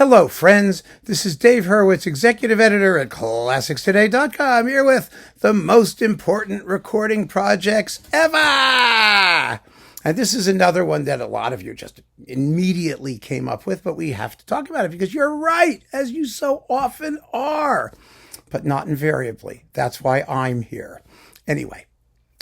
Hello, friends. This is Dave Hurwitz, executive editor at ClassicsToday.com, here with the most important recording projects ever. And this is another one that a lot of you just immediately came up with, but we have to talk about it because you're right, as you so often are, but not invariably. That's why I'm here. Anyway,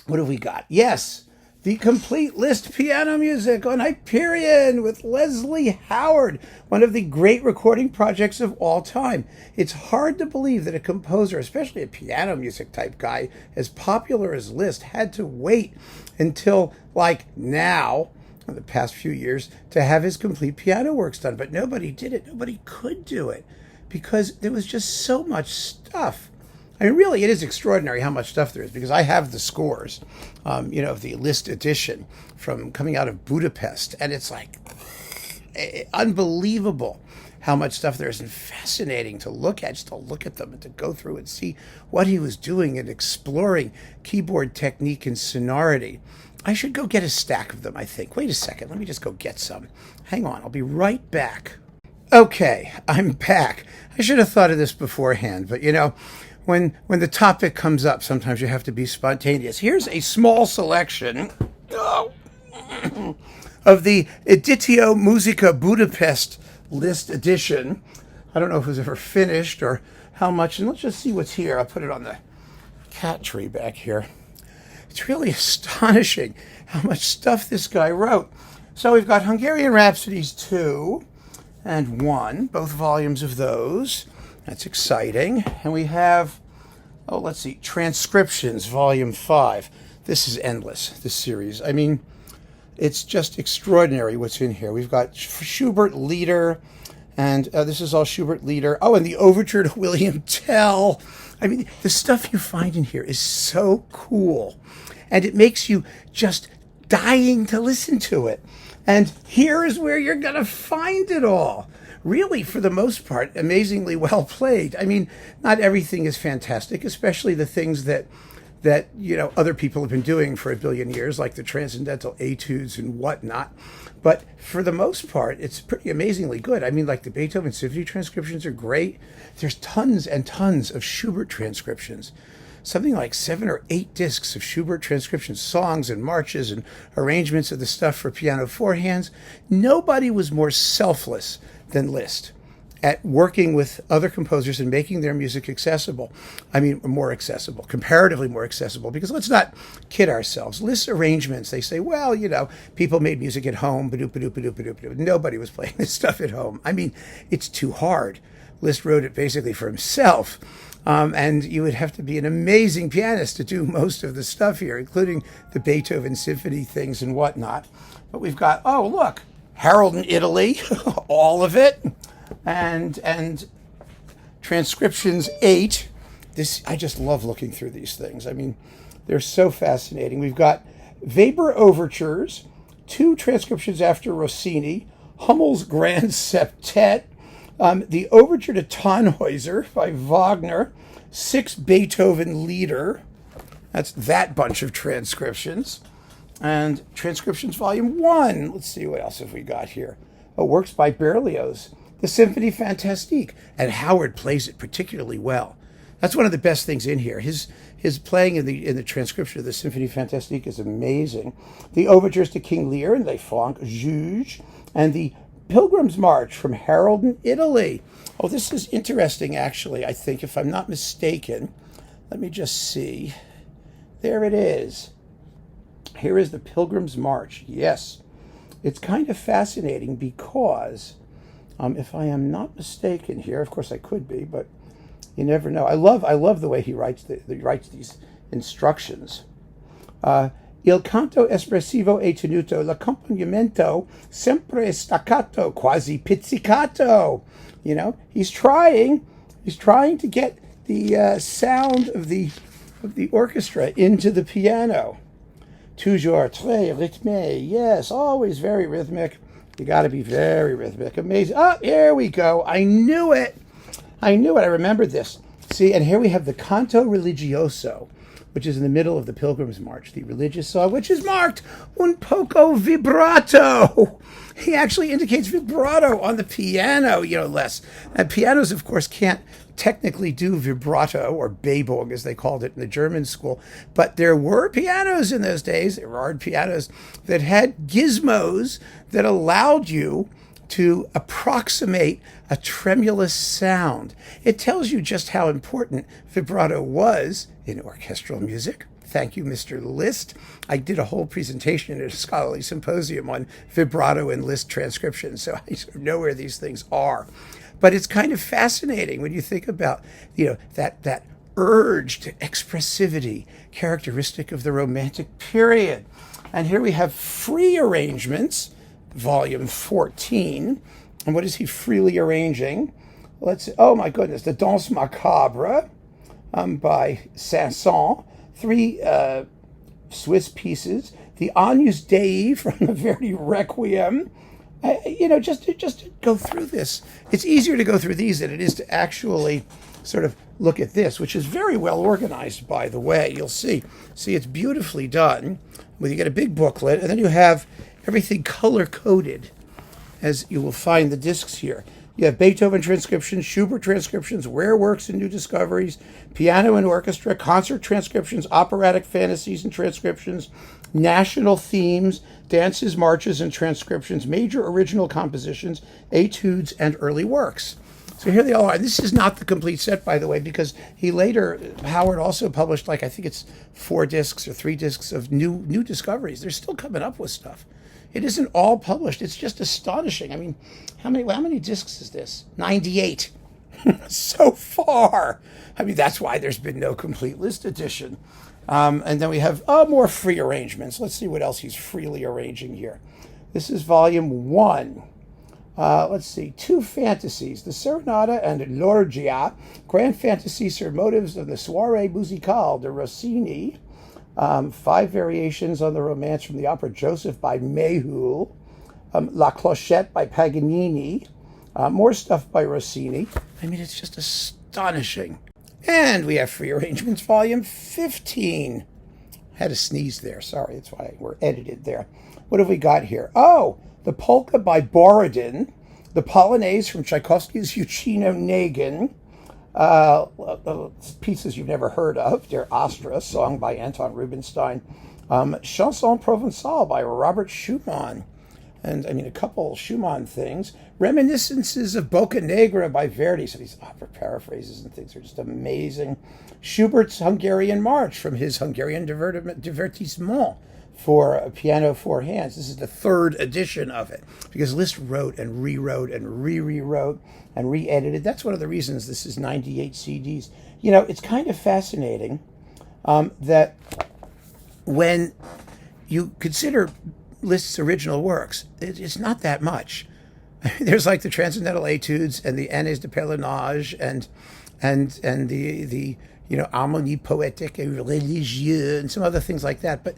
what have we got? Yes, the complete Liszt piano music on Hyperion with Leslie Howard, one of the great recording projects of all time. It's hard to believe that a composer, especially a piano music type guy, as popular as Liszt, had to wait until like now, in the past few years, to have his complete piano works done. But nobody did it. Nobody could do it because there was just so much stuff. I mean, really, it is extraordinary how much stuff there is, because I have the scores, of the Liszt edition from coming out of Budapest, and it's like unbelievable how much stuff there is, and fascinating to look at, just to look at them and to go through and see what he was doing and exploring keyboard technique and sonority. I should go get a stack of them, I think. Wait a second, let me just go get some. Hang on, I'll be right back. Okay, I'm back. I should have thought of this beforehand, but when the topic comes up, sometimes you have to be spontaneous. Here's a small selection of the Editio Musica Budapest Liszt edition. I don't know if it was ever finished or how much, and let's just see what's here. I'll put it on the cat tree back here. It's really astonishing how much stuff this guy wrote. So we've got Hungarian Rhapsodies 2 and 1, both volumes of those. That's exciting. And we have, let's see, Transcriptions, Volume 5. This is endless, this series. I mean, it's just extraordinary what's in here. We've got Schubert Lieder, and this is all Schubert Lieder. Oh, and the Overture to William Tell. I mean, the stuff you find in here is so cool. And it makes you just dying to listen to it. And here is where you're going to find it all. Really, for the most part, amazingly well played. I mean, not everything is fantastic, especially the things that other people have been doing for a billion years, like the transcendental etudes and whatnot. But for the most part, it's pretty amazingly good. I mean, like the Beethoven Symphony transcriptions are great. There's tons and tons of Schubert transcriptions. Something like 7 or 8 discs of Schubert transcriptions, songs and marches and arrangements of the stuff for piano forehands. Nobody was more selfless than Liszt at working with other composers and making their music accessible. I mean, more accessible, comparatively more accessible, because let's not kid ourselves. Liszt's arrangements, they say, well, people made music at home, ba-doop-a-doop-a-doop-a-doop. Nobody was playing this stuff at home. I mean, it's too hard. Liszt wrote it basically for himself. And you would have to be an amazing pianist to do most of the stuff here, including the Beethoven symphony things and whatnot. But we've got, oh, look, Harold in Italy, all of it, and Transcriptions 8. I just love looking through these things. I mean, they're so fascinating. We've got Weber Overtures, 2 transcriptions after Rossini, Hummel's Grand Septet, the Overture to Tannhäuser by Wagner, 6 Beethoven Lieder. That's that bunch of transcriptions. And Transcriptions Volume 1. Let's see, what else have we got here? Works by Berlioz. The Symphonie Fantastique. And Howard plays it particularly well. That's one of the best things in here. His playing in the transcription of the Symphonie Fantastique is amazing. The Overtures to King Lear and Les Francs Juges. And the Pilgrim's March from Harold in Italy. Oh, this is interesting, actually, I think, if I'm not mistaken. Let me just see. There it is. Here is the Pilgrim's March. Yes. It's kind of fascinating because, if I am not mistaken here, of course I could be, but you never know. I love the way he writes these instructions. Il canto espressivo e tenuto, l'accompagnamento sempre staccato, quasi pizzicato. He's trying to get the sound of the orchestra into the piano. Toujours très rythmé. Yes, always very rhythmic. You got to be very rhythmic. Amazing. Oh, here we go. I knew it. I remembered this. See, and here we have the Canto Religioso which is in the middle of the Pilgrim's March, the religious song, which is marked un poco vibrato. He actually indicates vibrato on the piano, less. And pianos, of course, can't technically do vibrato, or Bebung, as they called it in the German school. But there were pianos in those days, there were pianos that had gizmos that allowed you to approximate a tremulous sound. It tells you just how important vibrato was in orchestral music. Thank you, Mr. Liszt. I did a whole presentation at a scholarly symposium on vibrato and Liszt transcriptions, so I sort of know where these things are. But it's kind of fascinating when you think about, that urged expressivity characteristic of the Romantic period. And here we have free arrangements, volume 14. And what is he freely arranging? Oh my goodness, the Danse Macabre by Saint-Saëns. 3 Swiss pieces. The Agnus Dei from the Verdi Requiem. Just to go through this. It's easier to go through these than it is to actually sort of look at this, which is very well organized, by the way. You'll see. See, it's beautifully done. You get a big booklet, and then you have everything color-coded, as you will find the discs here. You have Beethoven transcriptions, Schubert transcriptions, rare works and new discoveries, piano and orchestra, concert transcriptions, operatic fantasies and transcriptions, national themes, dances, marches, and transcriptions, major original compositions, etudes, and early works. So here they all are. This is not the complete set, by the way, because Howard also published, I think it's 4 discs or 3 discs of new discoveries. They're still coming up with stuff. It isn't all published. It's just astonishing. I mean, how many discs is this? 98 so far. I mean, that's why there's been no complete Liszt edition. And then we have more free arrangements. Let's see what else he's freely arranging here. This is volume 1. Let's see, 2 fantasies, the Serenata and Lorgia, grand fantasies sur motives of the Soirée Musicale de Rossini. 5 variations on the romance from the opera Joseph by Méhul, La Clochette by Paganini, more stuff by Rossini. I mean, it's just astonishing. And we have free arrangements, volume 15. Had a sneeze there, sorry, that's why we're edited there. What have we got here? Oh, the Polka by Borodin, the Polonaise from Tchaikovsky's Uchino Nagin, pieces you've never heard of, Der Astra, song by Anton Rubinstein, Chanson Provençale by Robert Schumann, and a couple Schumann things, Reminiscences of Boca Negra by Verdi, so these opera paraphrases and things are just amazing, Schubert's Hungarian March from his Hungarian Divertissement for piano 4 hands. This is the 3rd edition of it, because Liszt wrote and rewrote and rewrote and re-edited. That's one of the reasons this is 98 CDs. It's kind of fascinating that when you consider Liszt's original works, it's not that much. There's the Transcendental Etudes and the Années de Pèlerinage and the Harmonie Poétique et Religieuse and some other things like that. But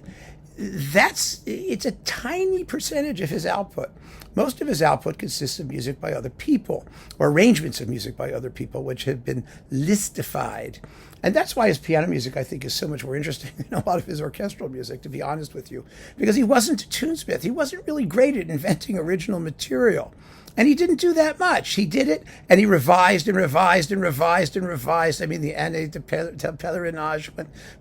it's a tiny percentage of his output. Most of his output consists of music by other people, or arrangements of music by other people, which have been listified. And that's why his piano music, I think, is so much more interesting than a lot of his orchestral music, to be honest with you. Because he wasn't a tunesmith. He wasn't really great at inventing original material. And he didn't do that much. He did it, and he revised and revised and revised and revised. The Années de Pèlerinage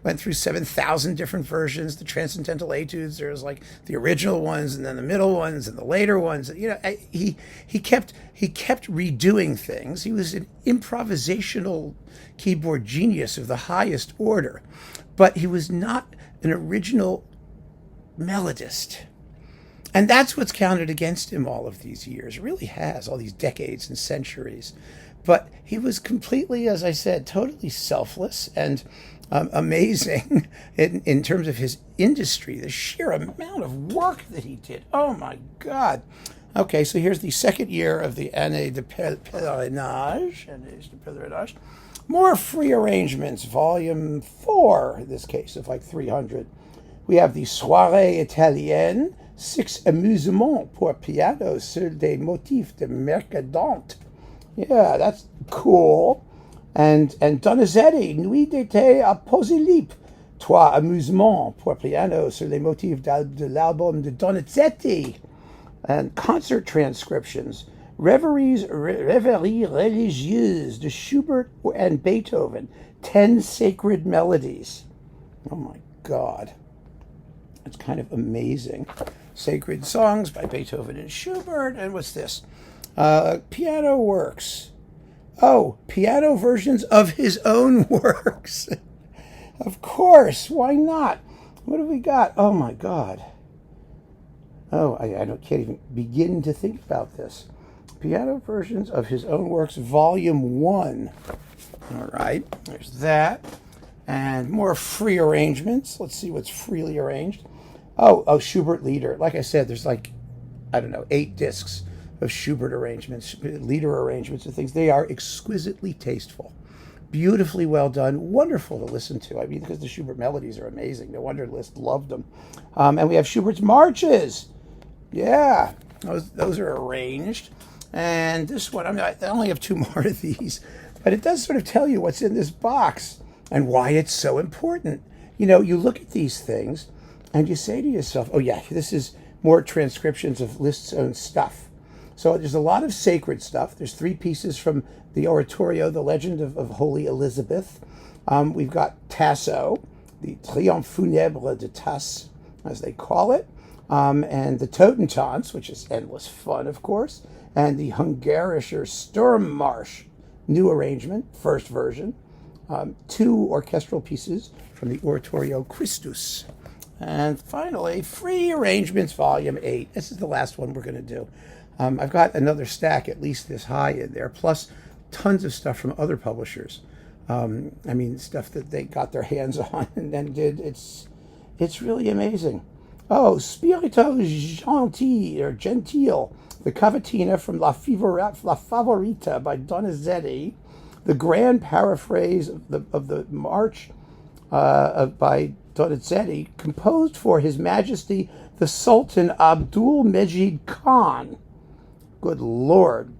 went through 7,000 different versions. The Transcendental Etudes, there was the original ones, and then the middle ones, and the later ones. He kept redoing things. He was an improvisational keyboard genius of the highest order, but he was not an original melodist. And that's what's counted against him all of these years. It really has, all these decades and centuries. But he was completely, as I said, totally selfless and amazing in terms of his industry, the sheer amount of work that he did. Oh, my God. Okay, so here's the 2nd year of the Années de Pèlerinage. More free arrangements, volume 4, in this case, of 300. We have the Soirée Italienne, 6 amusements pour piano sur des motifs de Mercadante. Yeah, that's cool. And Donizetti, Nuit d'été à Posillipo, Trois amusements pour piano sur les motifs de l'album de Donizetti. And concert transcriptions. Reveries religieuses de Schubert and Beethoven. 10 sacred melodies. Oh my God. It's kind of amazing. Sacred songs by Beethoven and Schubert. And what's this? Piano works. Oh, piano versions of his own works. Of course. Why not? What have we got? Oh my God. Oh, I can't even begin to think about this. Piano versions of his own works, Volume 1. All right, there's that. And more free arrangements. Let's see what's freely arranged. Oh, Schubert Lieder. Like I said, there's like, 8 discs of Schubert arrangements, Lieder arrangements and things. They are exquisitely tasteful. Beautifully well done, wonderful to listen to. I mean, because the Schubert melodies are amazing. No wonder Liszt loved them. And we have Schubert's marches. Yeah, those are arranged. And this one, I only have 2 more of these, but it does sort of tell you what's in this box and why it's so important. You look at these things and you say to yourself, oh yeah, this is more transcriptions of Liszt's own stuff. So there's a lot of sacred stuff. There's 3 pieces from the oratorio, The Legend of Holy Elizabeth. We've got Tasso, the Triomphe Funèbre de Tasse, as they call it, and the Totentanz, which is endless fun, of course, and the Hungarischer Sturmmarsch, new arrangement, first version, 2 orchestral pieces from the oratorio Christus. And finally, free arrangements, Volume 8. This is the last one we're going to do. I've got another stack at least this high in there, plus tons of stuff from other publishers. Stuff that they got their hands on and then did. It's really amazing. Oh, Spirito Gentile, the Cavatina from La Favorita by Donizetti, the grand paraphrase of the March by Donizetti, composed for His Majesty the Sultan Abdul Mejid Khan. Good Lord.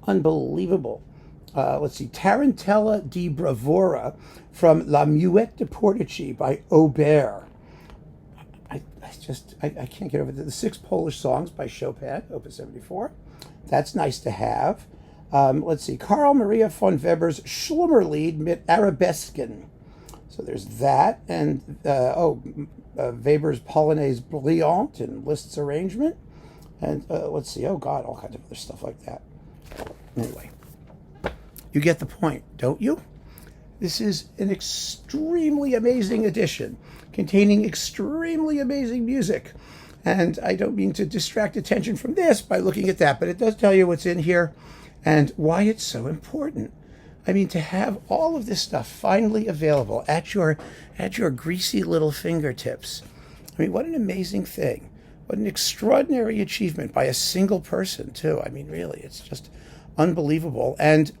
Unbelievable. Let's see. Tarantella di Bravura from La Muette de Portici by Aubert. I can't get over the 6 Polish songs by Chopin, Opus 74. That's nice to have. Let's see. Karl Maria von Weber's Schlummerlied mit Arabesken. So there's that. And, Weber's Polonaise Brillante in Liszt's arrangement. And let's see. Oh, God, all kinds of other stuff like that. Anyway, you get the point, don't you? This is an extremely amazing edition containing extremely amazing music. And I don't mean to distract attention from this by looking at that, but it does tell you what's in here and why it's so important. To have all of this stuff finally available at your greasy little fingertips. What an amazing thing. What an extraordinary achievement by a single person, too. Really, it's just unbelievable. And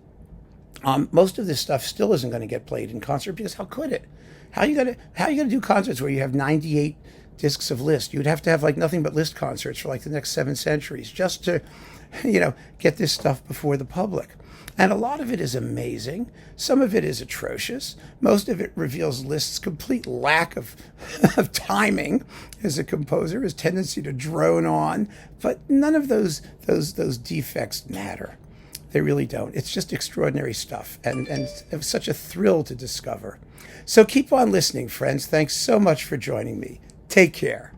most of this stuff still isn't going to get played in concert because how could it? How are you going to do concerts where you have 98 discs of Liszt? You'd have to have nothing but Liszt concerts for the next 7 centuries just to, get this stuff before the public. And a lot of it is amazing. Some of it is atrocious. Most of it reveals Liszt's complete lack of timing as a composer, his tendency to drone on. But none of those defects matter. They really don't. It's just extraordinary stuff. And it was such a thrill to discover. So keep on listening, friends. Thanks so much for joining me. Take care.